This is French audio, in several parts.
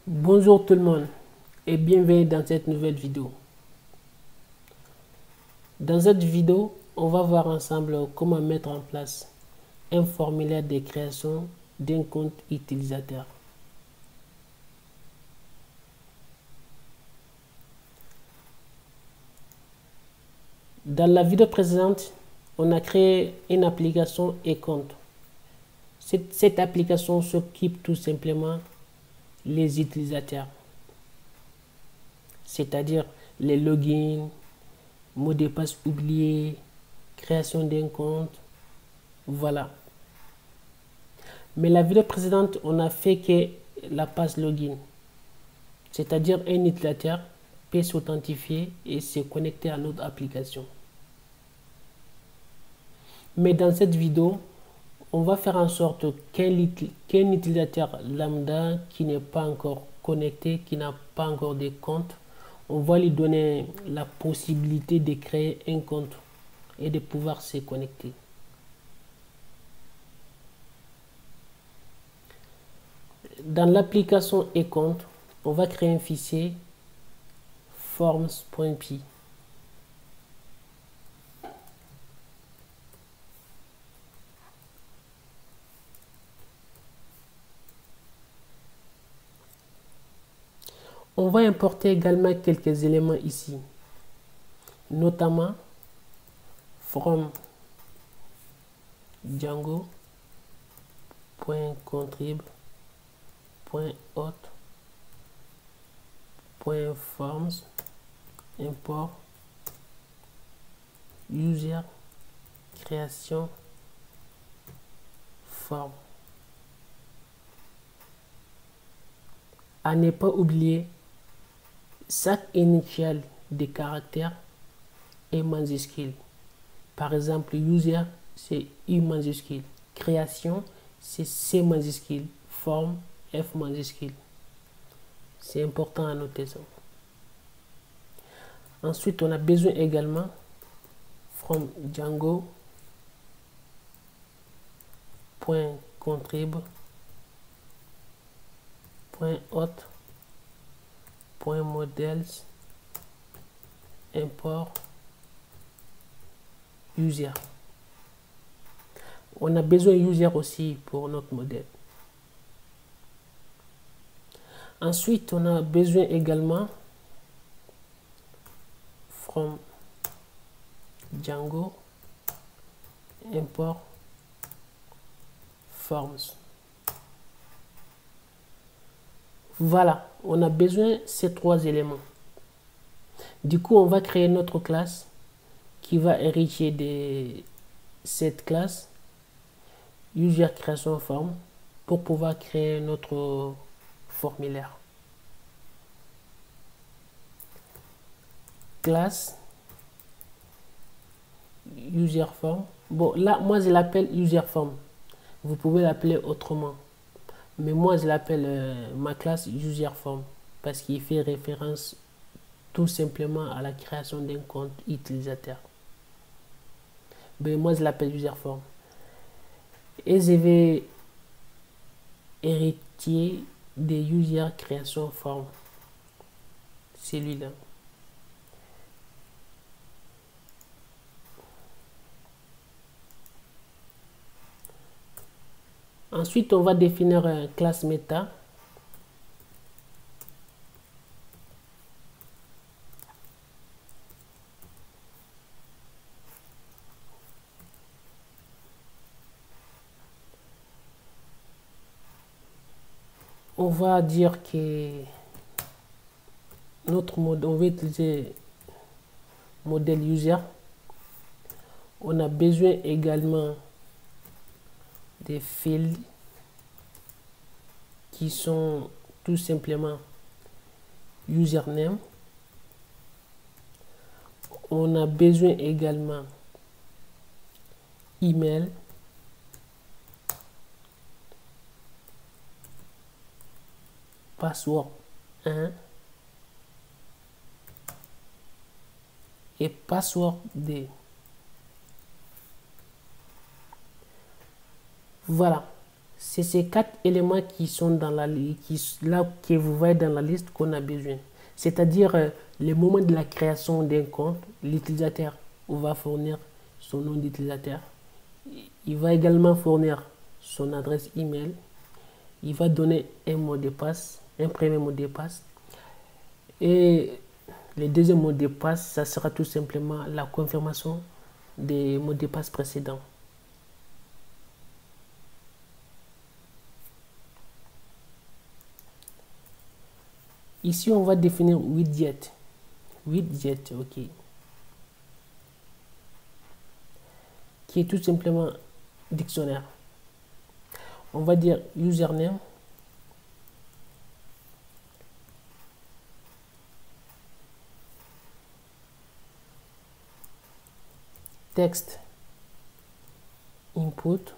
Bonjour tout le monde et bienvenue dans cette nouvelle vidéo. Dans cette vidéo, on va voir ensemble comment mettre en place un formulaire de création d'un compte utilisateur. Dans la vidéo précédente, on a créé une application e-compte. Cette application s'occupe tout simplement les utilisateurs, c'est-à-dire les logins, mots de passe oubliés, création d'un compte, voilà. Mais la vidéo précédente, on a fait que la page login, c'est-à-dire un utilisateur peut s'authentifier et se connecter à notre application. Mais dans cette vidéo, on va faire en sorte qu'un utilisateur lambda qui n'est pas encore connecté, qui n'a pas encore de compte, on va lui donner la possibilité de créer un compte et de pouvoir se connecter. Dans l'application e-compte, on va créer un fichier forms.py. On va importer également quelques éléments ici, notamment from django.contrib.auth.forms import user création form. À ne pas oublier, chaque initiale des caractères est majuscule. Par exemple, user, c'est U majuscule. Création, c'est C majuscule. Forme, F majuscule. C'est important à noter ça. Ensuite, on a besoin également from django.contrib.auth.models import user. On a besoin user aussi pour notre modèle. Ensuite, on a besoin également from Django import forms. Voilà, on a besoin de ces trois éléments. Du coup, on va créer notre classe qui va hériter de cette classe user création form pour pouvoir créer notre formulaire. Classe user form. Bon, là, moi, je l'appelle user form. Vous pouvez l'appeler autrement. Mais moi, je l'appelle ma classe user form parce qu'il fait référence tout simplement à la création d'un compte utilisateur. Mais moi, je l'appelle user form. Et je vais hériter des user création form. Celui-là. Ensuite, on va définir une classe meta. On va dire que notre mode, on va utiliser modèle user. On a besoin également des fields qui sont tout simplement username. On a besoin également email, password 1 et password 2. Voilà. C'est ces 4 éléments qui sont dans la là que vous voyez dans la liste qu'on a besoin. C'est-à-dire le moment de la création d'un compte, l'utilisateur va fournir son nom d'utilisateur. Il va également fournir son adresse email. Il va donner un mot de passe, un premier mot de passe. Et le deuxième mot de passe, ça sera tout simplement la confirmation des mots de passe précédents. Ici, on va définir widget. Widget, ok. Qui est tout simplement dictionnaire. On va dire username. Texte input.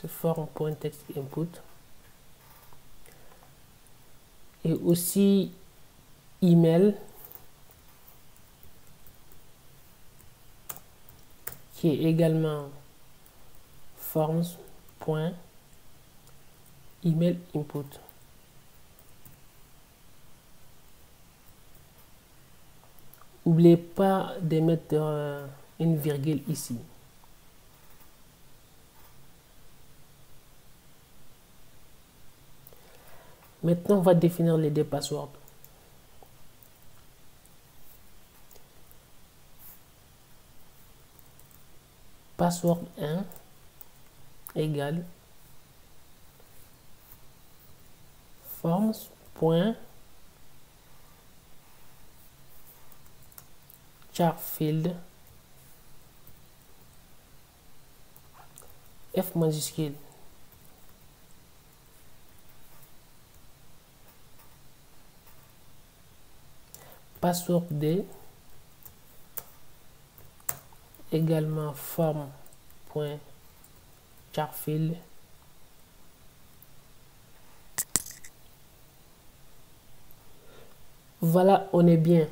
C'est form.text input. Et aussi email qui est également forms.email input. N'oubliez pas de mettre une virgule ici. Maintenant, on va définir les deux passwords. Password 1 égale forms.charField F majuscule. Password D également form.charField Voilà, on est bien.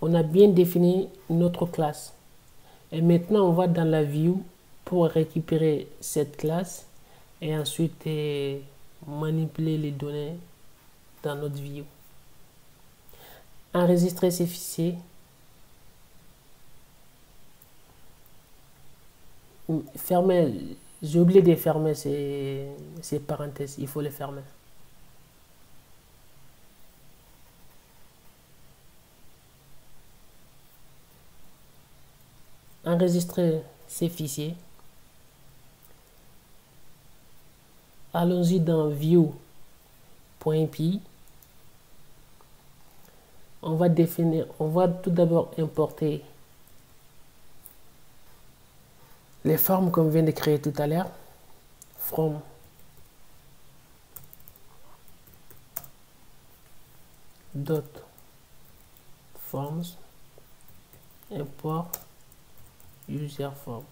On a bien défini notre classe. Et maintenant, on va dans la view pour récupérer cette classe et ensuite manipuler les données dans notre view. Enregistrer ces fichiers. Fermer. J'ai oublié de fermer ces parenthèses. Il faut les fermer. Enregistrer ces fichiers. Allons-y dans view.py. On va tout d'abord importer les formes qu'on vient de créer tout à l'heure. From dot forms import user form.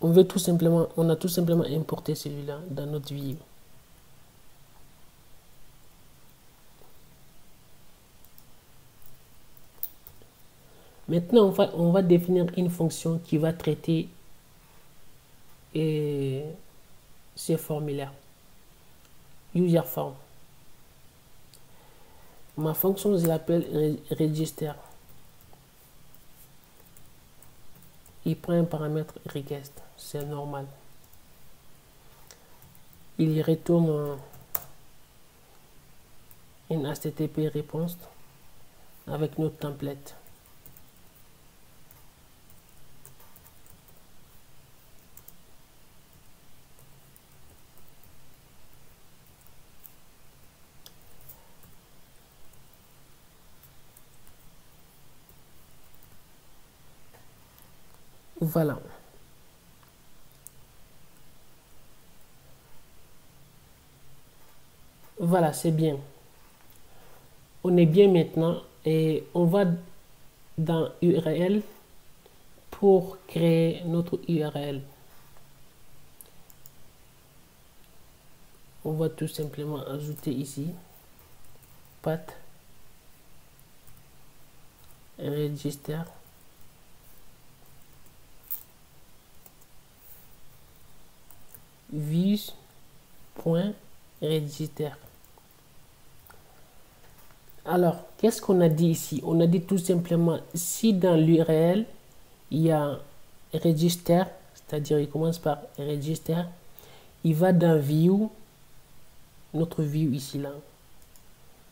On a tout simplement importé celui-là dans notre view. Maintenant, on va définir une fonction qui va traiter ces formulaires. User form. Ma fonction, je l'appelle register. Il prend un paramètre request, c'est normal. Il y retourne une HTTP réponse avec notre template. Voilà. Voilà, c'est bien. On est bien maintenant et on va dans URL pour créer notre URL. On va tout simplement ajouter ici path register views.register. Alors, qu'est-ce qu'on a dit ici? On a dit tout simplement, si dans l'URL, il y a register, c'est-à-dire il commence par register, il va dans view, notre view ici, là.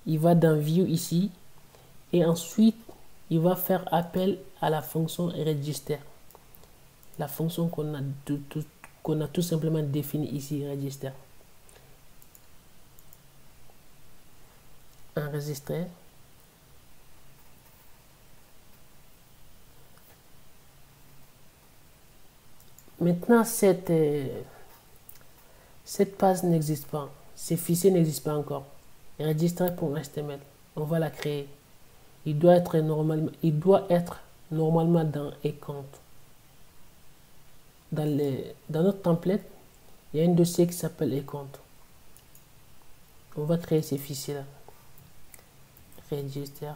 Il va dans view ici, et ensuite, il va faire appel à la fonction register. La fonction qu'on a tout simplement définie ici, register. Enregistrer. Maintenant, cette page n'existe pas. Ce fichier n'existe pas encore. Register.html. On va la créer. Il doit être normalement dans account. Dans notre template, il y a un dossier qui s'appelle account. On va créer ces fichiers-là. Register.html.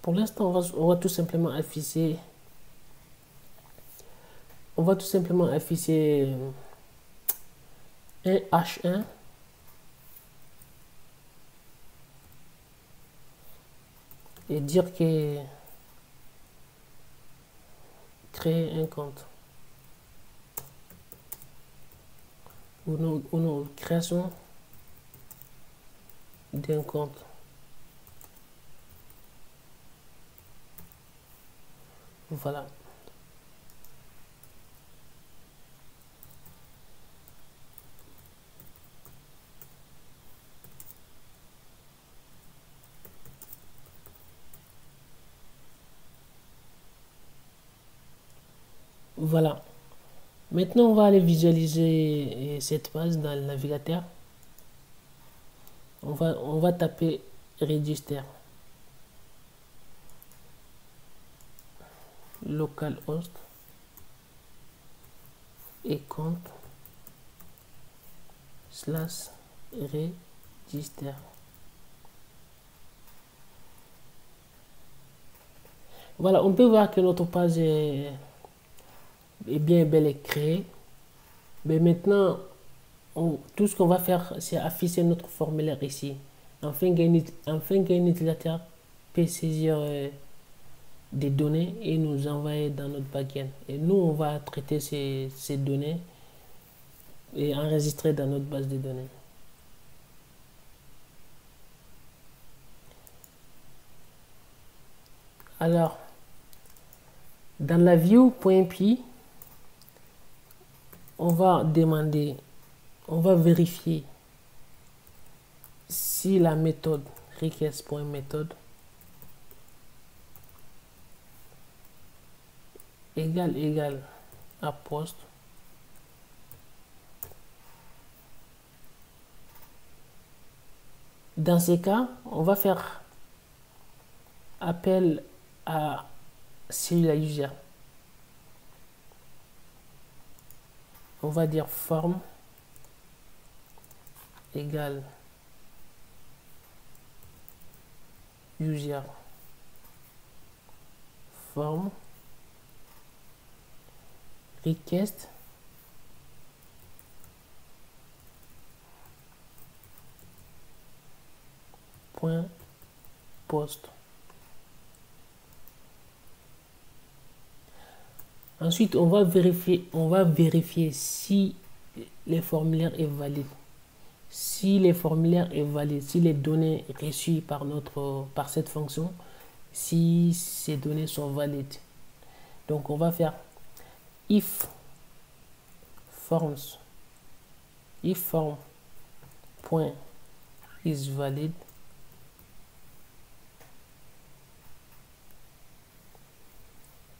Pour l'instant, on va tout simplement afficher. On va tout simplement afficher un H1 et dire que créer un compte ou non création d'un compte. Voilà. Voilà. Maintenant, on va aller visualiser cette page dans le navigateur. On va taper register. Localhost et compte /register. Voilà, on peut voir que notre page est bien belle et créée. Mais maintenant, tout ce qu'on va faire, c'est afficher notre formulaire ici. Afin qu'un utilisateur peut saisir des données et nous envoyer dans notre backend. Et nous, on va traiter ces données et enregistrer dans notre base de données. Alors, dans la view.py, on va vérifier si la méthode request.method égale à post. Dans ces cas, on va faire appel à celui-là user. On va dire form égale user form request point post. Ensuite, on va vérifier si le formulaire est valide. Si le formulaire est valide, si les données reçues par cette fonction, si ces données sont valides. Donc, on va faire if form point is valid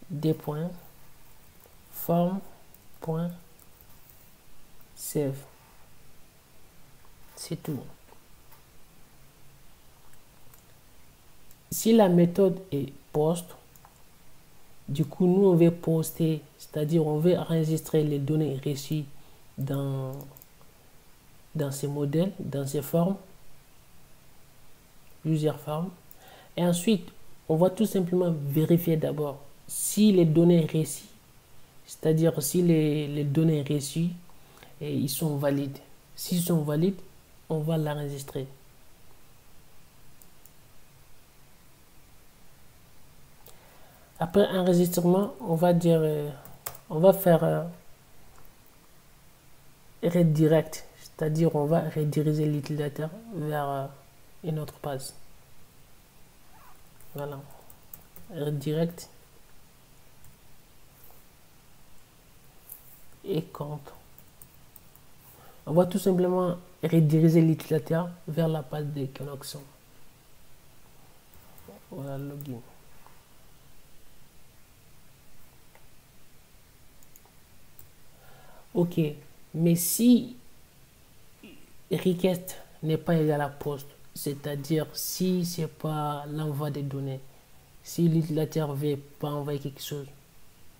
des points form.save. C'est tout. Si la méthode est post, Du coup, nous, on veut poster, c'est-à-dire on veut enregistrer les données reçues dans, dans ces modèles, dans ces formes, plusieurs formes. Et ensuite, on va tout simplement vérifier d'abord si les données reçues, c'est-à-dire si les données reçues, ils sont valides. S'ils sont valides, on va l'enregistrer. Après enregistrement, on va dire, on va faire redirect, c'est-à-dire on va rediriger l'utilisateur vers une autre page. Voilà, redirect et compte. On va tout simplement rediriger l'utilisateur vers la page de connexion. Voilà, login. Ok, mais si request n'est pas égal à post, c'est-à-dire si c'est pas l'envoi des données, si l'utilisateur veut pas envoyer quelque chose,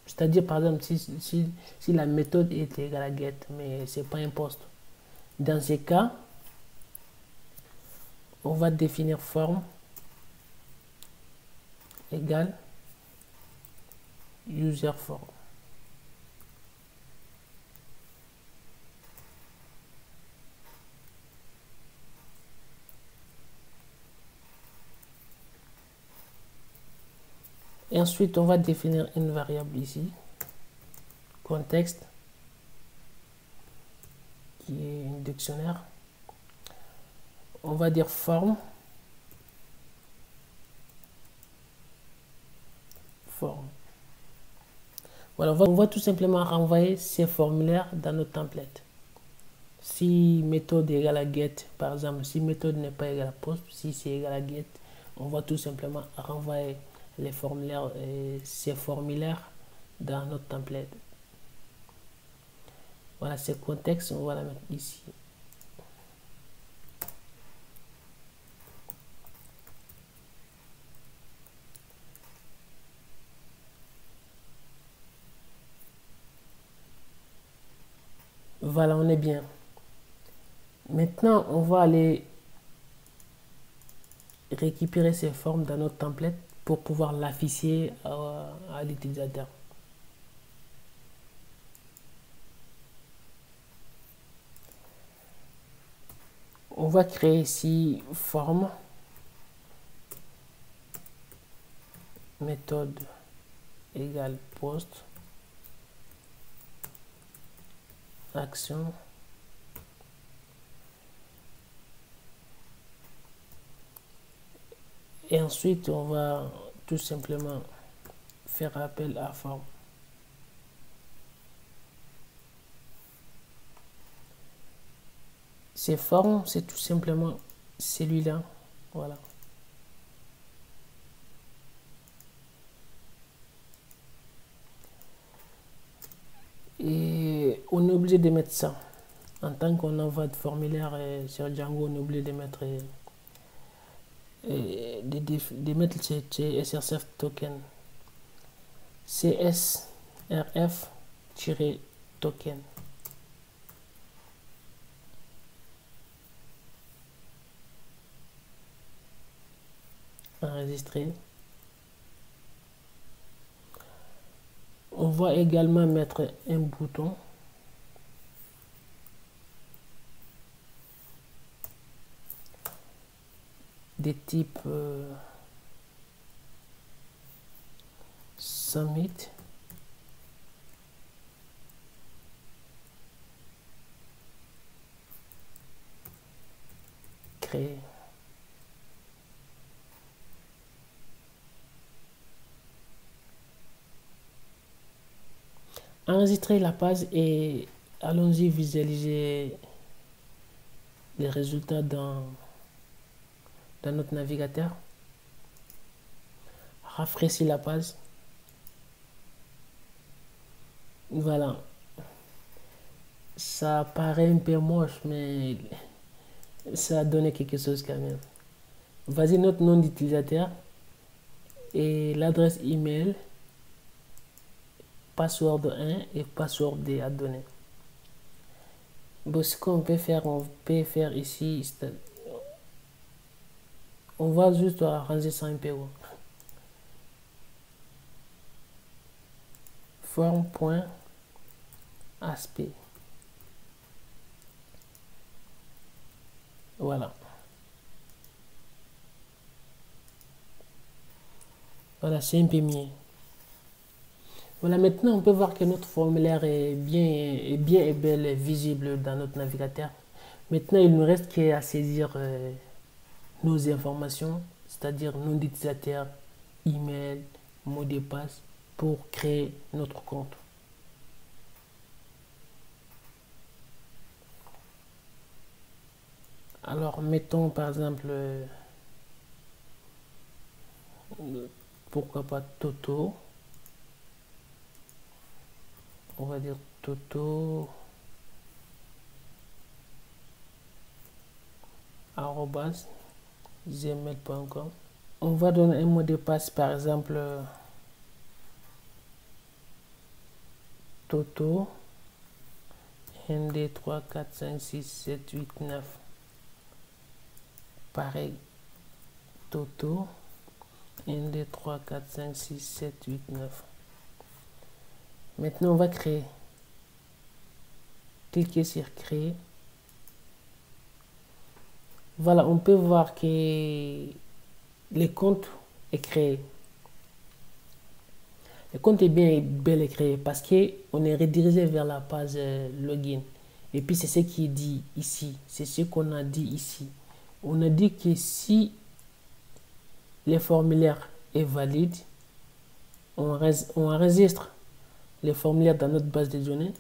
c'est-à-dire par exemple si la méthode est égale à get, mais c'est pas un post, dans ces cas, on va définir forme égale user form. Et ensuite, on va définir une variable ici, contexte, qui est un dictionnaire. On va dire forme. Voilà, on va tout simplement renvoyer ces formulaires dans notre template. Si méthode est égale à get, par exemple, si méthode n'est pas égale à post, si c'est égal à get, on va tout simplement renvoyer les formulaires, ces formulaires dans notre template. Voilà, ce contexte, on va la mettre ici. Voilà, on est bien. Maintenant, on va aller récupérer ces formes dans notre template pour pouvoir l'afficher à l'utilisateur. On va créer ici forme, méthode égale post, action, et ensuite on va tout simplement faire appel à forme. Ces formes, c'est tout simplement celui-là, voilà. Et on est obligé de mettre ça. En tant qu'on envoie de formulaire sur Django, on est obligé de mettre SRF token. CSRF-token. Enregistrer. On va également mettre un bouton de type submit, créer. Enregistrer la page et allons-y visualiser les résultats dans notre navigateur. Rafraîchir la page. Voilà. Ça paraît un peu moche, mais ça a donné quelque chose quand même. Voici notre nom d'utilisateur et l'adresse email password 1 et password 2 à donner. Bon, ce qu'on peut faire, ici, on va juste ranger ça un peu. Form.aspect. Voilà. Voilà, c'est un peu mieux. Voilà, maintenant on peut voir que notre formulaire est bien et bel et visible dans notre navigateur. Maintenant, il nous reste qu'à saisir nos informations, c'est-à-dire nom d'utilisateur, email, mot de passe, pour créer notre compte. Alors, mettons par exemple, pourquoi pas Toto. On va dire Toto @gmail.com. On va donner un mot de passe, par exemple Toto 1 2 3 4 5 6 7 8 9. Pareil, Toto 1 2 3 4 5 6 7 8 9. Maintenant on va créer. Cliquez sur créer. Voilà, on peut voir que le compte est créé. Le compte est bien bel et créé parce qu'on est redirigé vers la page login. Et puis c'est ce qui est dit ici. C'est ce qu'on a dit ici. On a dit que si le formulaire est valide, on enregistre le formulaire dans notre base de données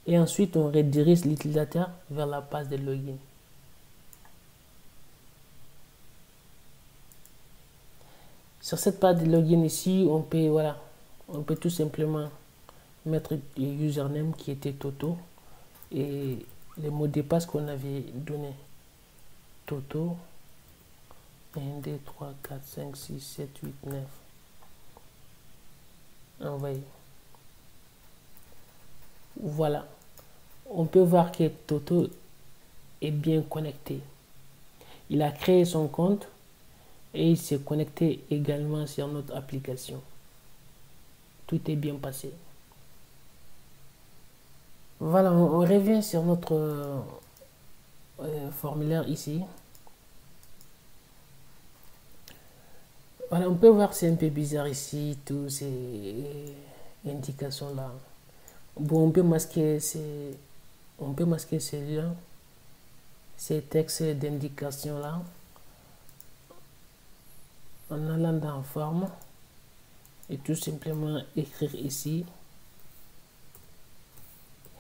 et ensuite on redirige l'utilisateur vers la page de login. Sur cette page de login ici, on peut tout simplement mettre le username qui était Toto et le mot de passe qu'on avait donné. Toto 1 2 3 4 5 6 7 8 9. Envoyer. Voilà. On peut voir que Toto est bien connecté. Il a créé son compte et il s'est connecté également sur notre application. Tout est bien passé. Voilà, on revient sur notre formulaire ici. Voilà, on peut voir, c'est un peu bizarre ici, tous ces indications là. Bon, on peut masquer ces liens, ces textes d'indication là, en allant dans forme et tout simplement écrire ici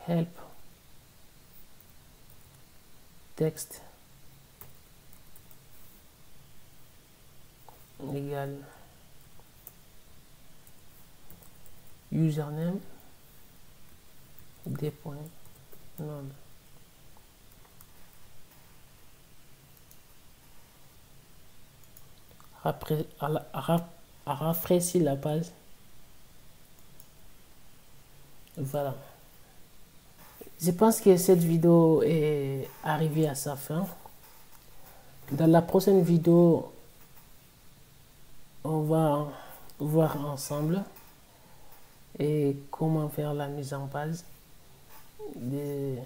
help texte égal username des points non. Rafraîchir la page. Voilà. Je pense que cette vidéo est arrivée à sa fin. Dans la prochaine vidéo, on va voir ensemble et comment faire la mise en page de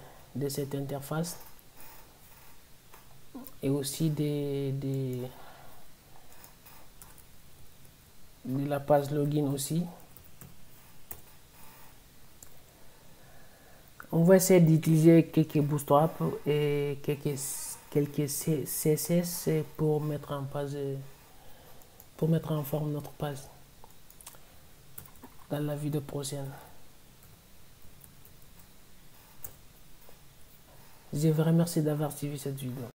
cette interface et aussi de la page login aussi. On va essayer d'utiliser quelques bootstraps et quelques CSS pour mettre en forme notre page dans la vidéo prochaine. Je vous remercie d'avoir suivi cette vidéo.